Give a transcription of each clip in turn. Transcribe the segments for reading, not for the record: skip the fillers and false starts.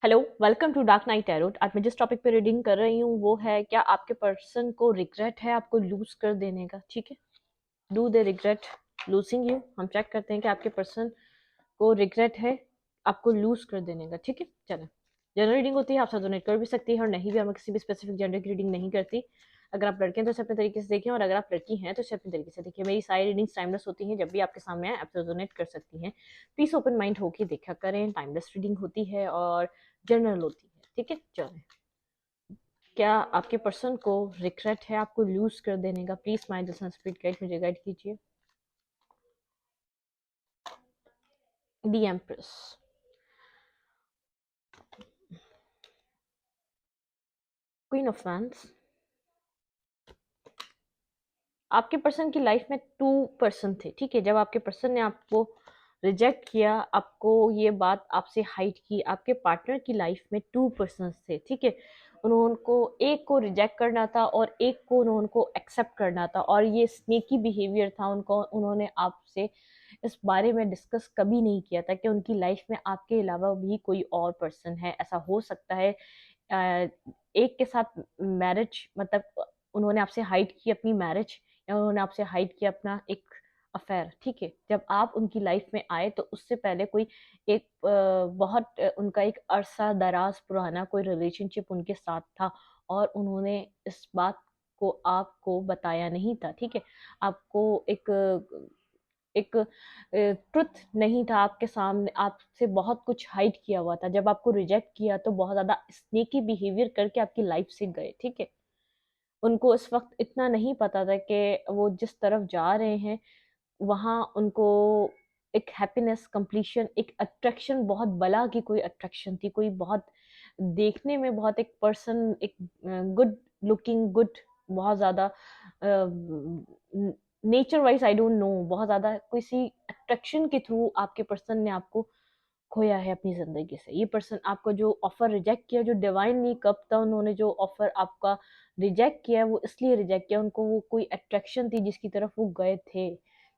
Hello, welcome to dark night tarot. आज मैं जिस टॉपिक पे रीडिंग कर रही हूँ वो है, क्या आपके पर्सन को रिग्रेट है आपको लूज कर देने का। ठीक है, do they regret losing you. हम चेक करते हैं कि आपके पर्सन को रिग्रेट है आपको लूज कर देने का। ठीक है, चलो। जनरल रीडिंग होती है, आप सब डोनेट कर भी सकती है और नहीं भी। मैं किसी भी स्पेसिफिक जेंडर की रीडिंग नहीं करती। अगर आप लड़के हैं तो इसे अपने तरीके से देखें, और अगर आप लड़की हैं तो इसे अपने तरीके से देखिए। मेरी सारी रीडिंग्स टाइमलेस होती हैं, जब भी आपके सामने आए आप सब डोनेट कर सकती हैं। प्लीज ओपन माइंड होके देखा करें। टाइमलेस रीडिंग होती है और जनरल होती है। ठीक है, चलो। क्या आपके पर्सन को रिग्रेट है आपको लूज कर देने का? प्लीज माइंड स्पिरिट गाइड मुझे गाइड कीजिए। The empress, queen of wands. आपके पर्सन की लाइफ में टू पर्सन थे। ठीक है, जब आपके पर्सन ने आपको रिजेक्ट किया, आपको ये बात आपसे हाइड की, आपके पार्टनर की लाइफ में टू पर्सन थे। ठीक है, उनको एक को रिजेक्ट करना था और एक को उनको एक्सेप्ट करना था, और ये स्नेकी बिहेवियर था उनको। उन्होंने आपसे इस बारे में डिस्कस कभी नहीं किया था कि उनकी लाइफ में आपके अलावा भी कोई और पर्सन है। ऐसा हो सकता है एक के साथ मैरिज, मतलब उन्होंने आपसे हाइड की अपनी मैरिज, या उन्होंने आपसे हाइड किया अपना एक अफेयर। ठीक है, जब आप उनकी लाइफ में आए तो उससे पहले कोई एक बहुत उनका एक अरसा दराज पुराना कोई रिलेशनशिप उनके साथ था, और उन्होंने इस बात को आपको बताया नहीं था। ठीक है, आपको एक ट्रुथ नहीं था आपके सामने, आपसे बहुत कुछ हाइड किया हुआ था। जब आपको रिजेक्ट किया तो बहुत ज्यादा स्नेकी बिहेवियर करके आपकी लाइफ से गए। ठीक है, उनको इस वक्त इतना नहीं पता था कि वो जिस तरफ जा रहे हैं वहाँ उनको एक हैप्पीनेस, कंप्लीशन, एक अट्रैक्शन, बहुत बला की कोई अट्रैक्शन थी, कोई बहुत देखने में बहुत एक पर्सन, एक गुड लुकिंग, गुड, बहुत ज्यादा nature wise I don't know, बहुत ज्यादा किसी अट्रैक्शन के थ्रू आपके पर्सन ने आपको खोया है अपनी जिंदगी से। ये पर्सन आपको जो ऑफर रिजेक्ट किया, जो डिवाइन नहीं, कब था उन्होंने जो ऑफर आपका रिजेक्ट किया है, वो इसलिए रिजेक्ट किया, उनको वो कोई अट्रैक्शन थी जिसकी तरफ वो गए थे,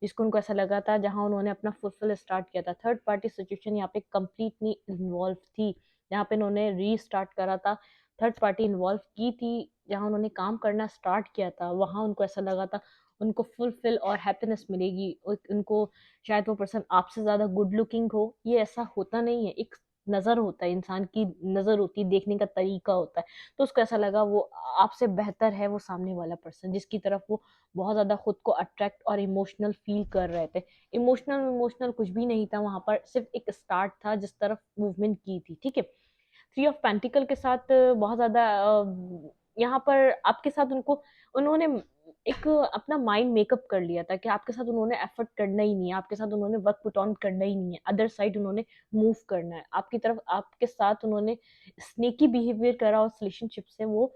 जिसको उनको ऐसा लगा था, जहां उन्होंने अपना फुलफिल स्टार्ट किया था। थर्ड पार्टी सिचुएशन यहाँ पे कंप्लीटली इन्वॉल्व थी, जहाँ पे उन्होंने रीस्टार्ट करा था। थर्ड पार्टी इन्वॉल्व की थी, जहाँ उन्होंने काम करना स्टार्ट किया था, वहां उनको ऐसा लगा था उनको फुलफिल और हैप्पीनेस मिलेगी। उनको शायद वो पर्सन आपसे ज्यादा गुड लुकिंग हो। ये ऐसा होता नहीं है, एक नजर होता है, इंसान की नजर होती है, देखने का तरीका होता है। तो उसको ऐसा लगा वो आपसे बेहतर है वो सामने वाला पर्सन, जिसकी तरफ वो बहुत ज्यादा खुद को अट्रैक्ट और इमोशनल फील कर रहे थे। इमोशनल इमोशनल कुछ भी नहीं था वहां पर, सिर्फ एक स्टार्ट था जिस तरफ मूवमेंट की थी। ठीक है, थ्री ऑफ पेंटिकल के साथ बहुत ज्यादा यहाँ पर आपके साथ उनको, उन्होंने एक अपना माइंड मेकअप कर लिया था कि आपके साथ उन्होंने एफर्ट करना ही नहीं है, आपके साथ उन्होंने वर्क पुट ऑन करना ही नहीं है, अदर साइड उन्होंने मूव करना है आपकी तरफ। आपके साथ उन्होंने स्नेकी बिहेवियर करा, उस रिलेशनशिप से वो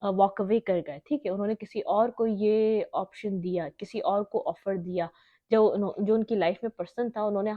वॉक अवे कर गए। ठीक है, उन्होंने किसी और को ये ऑप्शन दिया, किसी और को ऑफर दिया। जो उनकी लाइफ में पर्सन था, उन्होंने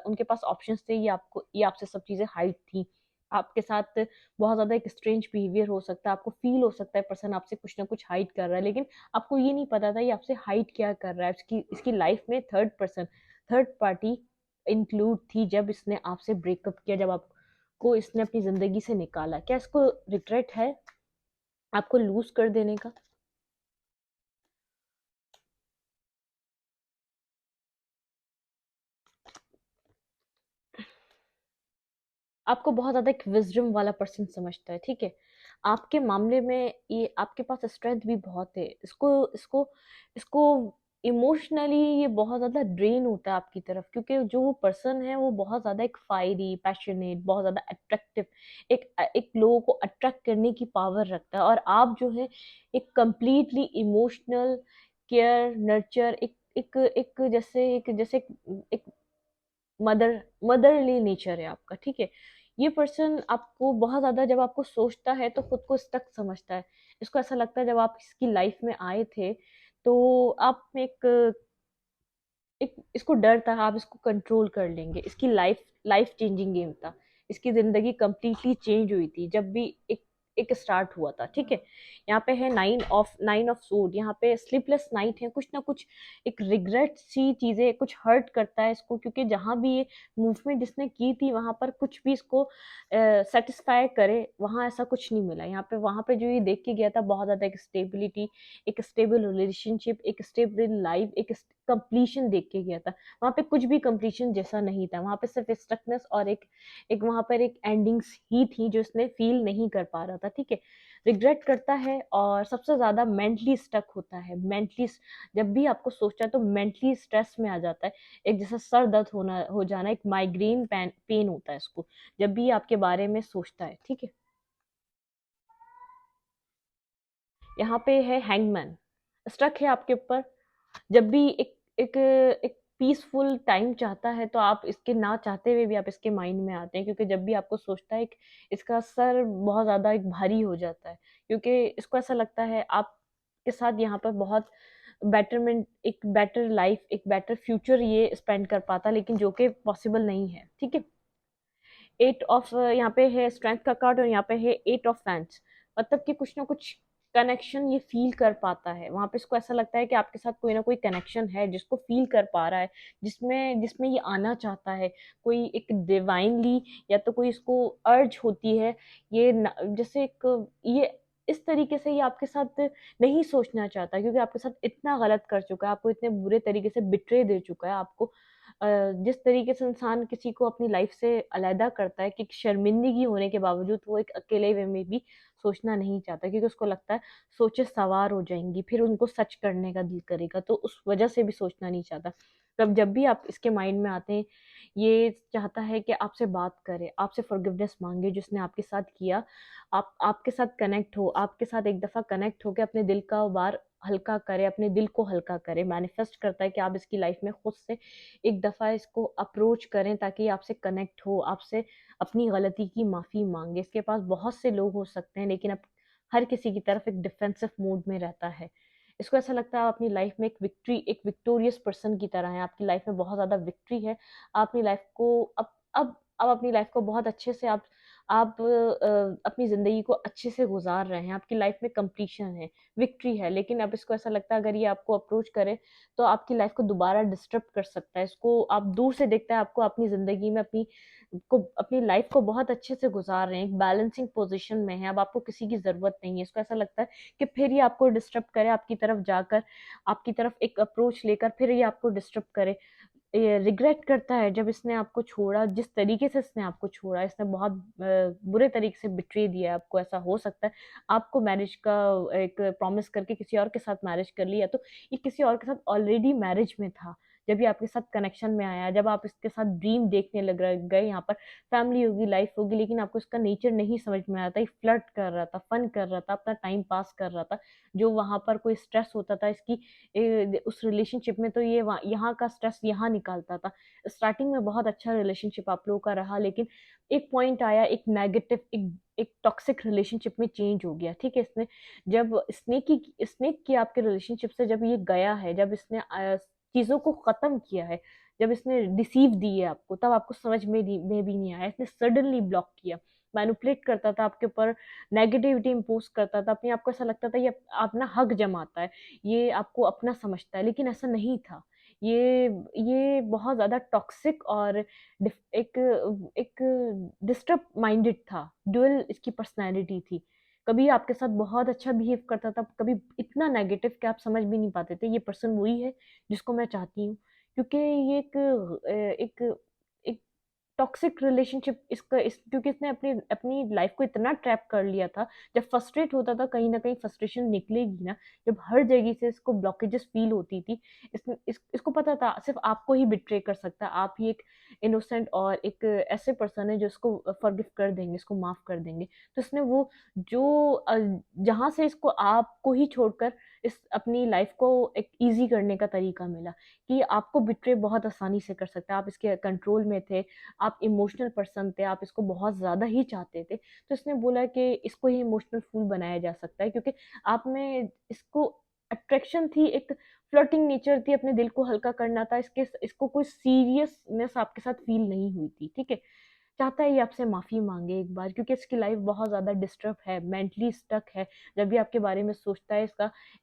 उनके पास ऑप्शंस थे, ये आपसे सब चीजें हाइड थी। आपके साथ बहुत ज्यादा एक स्ट्रेंज बिहेवियर हो सकता है, आपको फील हो सकता है पर्सन आपसे कुछ ना कुछ हाइड कर रहा है, लेकिन आपको ये नहीं पता था ये आपसे हाइड क्या कर रहा है। इसकी लाइफ में third person, third party include थी जब इसने आपसे ब्रेकअप किया, जब आपको इसने अपनी जिंदगी से निकाला। क्या इसको रिग्रेट है आपको लूज कर देने का? आपको बहुत ज्यादा एक विजडम वाला पर्सन समझता है। ठीक है, आपके मामले में ये आपके पास स्ट्रेंथ भी बहुत है। इसको इसको इसको इमोशनली ये बहुत ज्यादा ड्रेन होता है आपकी तरफ, क्योंकि जो वो पर्सन है वो बहुत ज्यादा एक फायरी, पैशनेट, बहुत ज्यादा अट्रैक्टिव, एक एक लोगों को अट्रैक्ट करने की पावर रखता है। और आप जो है एक कंप्लीटली इमोशनल, केयर, नर्चर, एक जैसे एक मदरली नेचर है आपका। ठीक है, ये पर्सन आपको बहुत ज्यादा, जब आपको सोचता है तो खुद को स्टक समझता है। इसको ऐसा लगता है जब आप इसकी लाइफ में आए थे तो आप में एक इसको डर था आप इसको कंट्रोल कर लेंगे। इसकी लाइफ लाइफ चेंजिंग गेम था, इसकी जिंदगी कंप्लीटली चेंज हुई थी जब भी एक एक स्टार्ट हुआ था, ठीक है। यहाँ पे है नाइन ऑफ सूट, यहाँ पे स्लीपलेस नाइट है, कुछ ना कुछ एक रिग्रेट सी चीजें, कुछ हर्ट करता है इसको, क्योंकि जहां भी ये मूवमेंट इसने की थी वहां पर कुछ भी इसको सेटिस्फाई करे, वहां ऐसा कुछ नहीं मिला। यहाँ पे वहां पे जो ये देख के गया था बहुत ज्यादा एक स्टेबिलिटी, एक स्टेबल रिलेशनशिप, एक स्टेबल लाइफ, एक कंप्लीशन देख के गया था। वहां पे कुछ भी कंप्लीशन जैसा नहीं था, वहां पे सिर्फ स्टकनेस और एक एक वहां पर एक एंडिंग्स ही थी जो इसने फील नहीं कर पा रहा था, ठीक है। रिग्रेट करता है और सबसे ज्यादा मेंटली स्टक होता है। मेंटली जब भी आपको सोचता है तो मेंटली स्ट्रेस में आ जाता है, एक जैसा सर दर्द होना हो जाना, एक माइग्रेन पेन होता है इसको जब भी आपके बारे में सोचता है, ठीक है। यहाँ पे है हैंगमैन, स्ट्रक है आपके ऊपर। जब भी एक एक एक पीसफुल टाइम चाहता है तो आप इसके ना चाहते हुए भी आप इसके माइंड में आते हैं, क्योंकि जब भी आपको सोचता है इसका सर बहुत ज्यादा एक भारी हो जाता है, क्योंकि इसको ऐसा लगता है आपके साथ यहाँ पर बहुत बेटरमेंट, एक बेटर लाइफ, एक बेटर फ्यूचर ये स्पेंड कर पाता, लेकिन जो कि पॉसिबल नहीं है, ठीक है। एट ऑफ यहाँ पे है स्ट्रेंथ का कार्ड, और यहाँ पे है एट ऑफ फैंस, मतलब कि कुछ ना कुछ कनेक्शन ये फील कर पाता है। वहां पे इसको ऐसा लगता है कि आपके साथ कोई ना कोई कनेक्शन है जिसको फील कर पा रहा है, जिसमें जिसमें ये आना चाहता है, कोई एक डिवाइनली, या तो कोई इसको अर्ज होती है, जैसे एक ये इस तरीके से ये आपके साथ नहीं सोचना चाहता, क्योंकि आपके साथ इतना गलत कर चुका है, आपको इतने बुरे तरीके से बिट्रे दे चुका है आपको। जिस तरीके से इंसान किसी को अपनी लाइफ से अलहदा करता है कि शर्मिंदगी होने के बावजूद वो एक अकेले वे में भी सोचना नहीं चाहता, क्योंकि उसको लगता है सोचे सवार हो जाएंगी, फिर उनको सच करने का दिल करेगा, तो उस वजह से भी सोचना नहीं चाहता। तब जब भी आप इसके माइंड में आते हैं, ये चाहता है कि आपसे बात करे, आपसे फॉरगिवनेस मांगे जिसने आपके साथ किया, आप आपके साथ कनेक्ट हो, आपके साथ एक दफा कनेक्ट होकर अपने दिल का बार हल्का करे, अपने दिल को हल्का करे। मैनिफेस्ट करता है कि आप इसकी लाइफ में खुद से एक दफा इसको अप्रोच करें ताकि आपसे कनेक्ट हो, आपसे अपनी गलती की माफी मांगे। इसके पास बहुत से लोग हो सकते हैं, लेकिन अब हर किसी की तरफ एक डिफेंसिव मूड में रहता है। इसको ऐसा लगता है आप अपनी लाइफ में एक विक्टोरियस पर्सन की तरह है, आपकी लाइफ में बहुत ज्यादा विक्ट्री है। आप अपनी लाइफ को अब अपनी लाइफ को बहुत अच्छे से आप अपनी जिंदगी को अच्छे से गुजार रहे हैं, आपकी लाइफ में कंप्लीशन है, विक्ट्री है। लेकिन अब इसको ऐसा लगता है अगर ये आपको अप्रोच करे तो आपकी लाइफ को दोबारा डिस्टर्ब कर सकता है। इसको आप दूर से देखता है आपको अपनी जिंदगी में अपनी लाइफ को बहुत अच्छे से गुजार रहे हैं, एक बैलेंसिंग पोजीशन में है, अब आपको किसी की जरूरत नहीं है। इसको ऐसा लगता है कि फिर ये आपको डिस्टर्ब करे, आपकी तरफ जाकर, आपकी तरफ एक अप्रोच लेकर फिर ये आपको डिस्टर्ब करे। ये रिग्रेट करता है जब इसने आपको छोड़ा, जिस तरीके से इसने आपको छोड़ा, इसने बहुत बुरे तरीके से बिट्रे दिया है आपको। ऐसा हो सकता है आपको मैरिज का एक प्रॉमिस करके किसी और के साथ मैरिज कर लिया, तो ये किसी और के साथ ऑलरेडी मैरिज में था जब ये आपके साथ कनेक्शन में आया, जब आप इसके साथ ड्रीम देखने लग गए, यहाँ पर फैमिली होगी, लाइफ होगी, लेकिन आपको इसका नेचर नहीं समझ में आया था। ये फ्लर्ट कर रहा था, फन कर रहा था, अपना टाइम पास कर रहा था। जो वहां पर कोई स्ट्रेस होता था इसकी उस रिलेशनशिप में, तो ये यहाँ का स्ट्रेस यहाँ निकालता था। स्टार्टिंग में बहुत अच्छा रिलेशनशिप आप लोगों का रहा, लेकिन एक पॉइंट आया, एक नेगेटिव, एक टॉक्सिक रिलेशनशिप में चेंज हो गया, ठीक है। इसने जब स्नेक की आपके रिलेशनशिप से जब ये गया है, जब इसने चीजों को खत्म किया है, जब इसने डिसीव दी है आपको, तब आपको समझ में भी नहीं आया। इसने सडनली ब्लॉक किया, मैनिपुलेट करता था आपके ऊपर, नेगेटिविटी इम्पोज करता था, अपने आप को ऐसा लगता था ये अपना हक जमाता है, ये आपको अपना समझता है, लेकिन ऐसा नहीं था। ये बहुत ज्यादा टॉक्सिक और एक एक डिस्टर्ब माइंडेड था, ड्यूअल इसकी पर्सनैलिटी थी। कभी आपके साथ बहुत अच्छा बिहेव करता था, कभी इतना नेगेटिव कि आप समझ भी नहीं पाते थे ये पर्सन वही है जिसको मैं चाहती हूँ। क्योंकि ये एक एक टॉक्सिक रिलेशनशिप क्योंकि इसने अपनी अपनी लाइफ को इतना ट्रैप कर लिया था। जब फ्रस्ट्रेट होता था, कहीं ना कहीं फ्रस्ट्रेशन निकलेगी ना, जब हर जगह से इसको ब्लॉकेजेस फील होती थी, इसको पता था सिर्फ आपको ही बिट्रे कर सकता है, आप ही एक इनोसेंट और एक ऐसे पर्सन है जो इसको फॉरगिव कर देंगे, इसको माफ कर देंगे। तो इसने वो जो जहां से इसको आपको ही छोड़कर इस अपनी लाइफ को एक इजी करने का तरीका मिला कि आपको बिट्रे बहुत आसानी से कर सकता है, आप इसके कंट्रोल में थे, आप इमोशनल पर्सन थे, आप इसको बहुत ज्यादा ही चाहते थे। तो इसने बोला कि इसको ही इमोशनल फूल बनाया जा सकता है, क्योंकि आप में इसको अट्रैक्शन थी, एक फ्लर्टिंग नेचर थी, अपने दिल को हल्का करना था, इसको कोई सीरियसनेस आपके साथ फील नहीं हुई थी, ठीक है। चाहता है ये आपसे माफ़ी माँगे एक बार, क्योंकि इसकी लाइफ़ बहुत ज़्यादा डिस्टर्ब है, मेंटली स्टक है। जब भी आपके बारे में सोचता है,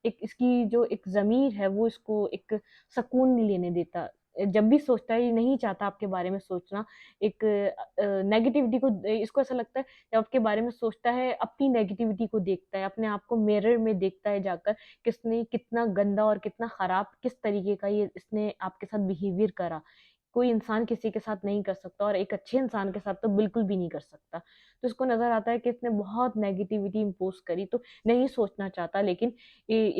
इसकी जो एक ज़मीर है वो इसको एक सुकून नहीं लेने देता। जब भी सोचता है, ये नहीं चाहता आपके बारे में सोचना, एक नेगेटिविटी को इसको ऐसा लगता है, जब आपके बारे में सोचता है, अपनी नेगेटिविटी को देखता है, अपने आप को मिरर में देखता है जाकर, किसने कितना गंदा और कितना खराब, किस तरीके का ये इसने आपके साथ बिहेवियर करा। कोई इंसान किसी के साथ नहीं कर सकता, और एक अच्छे इंसान के साथ तो बिल्कुल भी नहीं कर सकता। तो इसको नज़र आता है कि इसने बहुत नेगेटिविटी इम्पोज़ करी, तो नहीं सोचना चाहता, लेकिन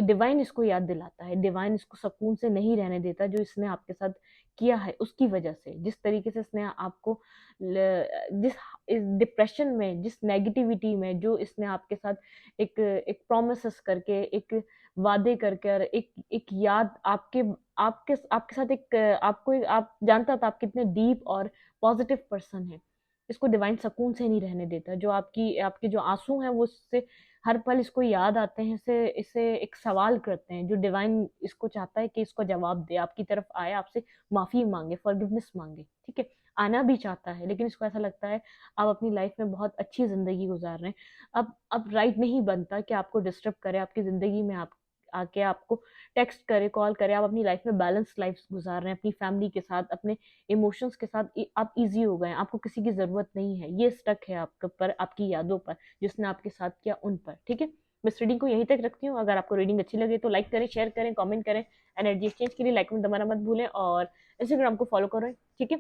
डिवाइन इसको याद दिलाता है, डिवाइन इसको सुकून से नहीं रहने देता, जो इसने आपके साथ किया है उसकी वजह से। जिस तरीके से इसने आपको जिस इस डिप्रेशन में, जिस नेगेटिविटी में, जो इसने आपके साथ एक एक प्रोमिसेस करके, एक वादे करके, और एक एक याद आपके आपके आपके साथ एक आपको आप जानता था आप कितने डीप और पॉजिटिव पर्सन हैं। इसको डिवाइन सुकून से नहीं रहने देता। जो आपकी आपके जो आँसू हैं वो इससे हर पल इसको याद आते हैं, इसे इसे एक सवाल करते हैं, जो डिवाइन इसको चाहता है कि इसको जवाब दे, आपकी तरफ आए, आपसे माफ़ी माँगे, फॉरगिवनेस माँगे, ठीक है? आना भी चाहता है, लेकिन इसको ऐसा लगता है आप अपनी लाइफ़ में बहुत अच्छी ज़िंदगी गुज़ार रहे हैं। अब राइट नहीं बनता कि आपको डिस्टर्ब करे, आपकी ज़िंदगी में आप आके आपको टेक्स्ट करे, कॉल करे, आप अपनी लाइफ में बैलेंस लाइफ गुज़ार रहे हैं, अपनी फैमिली के साथ, अपने इमोशंस के साथ आप ईज़ी हो गए हैं, आपको किसी की ज़रूरत नहीं है। ये स्टक है आपके ऊपर, आपकी यादों पर, जिसने आपके साथ किया उन पर, ठीक है? मैं इस रीडिंग को यहीं तक रखती हूँ। अगर आपको रीडिंग अच्छी लगे तो लाइक करें, शेयर करें, कमेंट करें। एनर्जी एक्सचेंज के लिए लाइक में दबाना मत भूलें, और इंस्टाग्राम को फॉलो करें, ठीक है?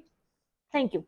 Thank you.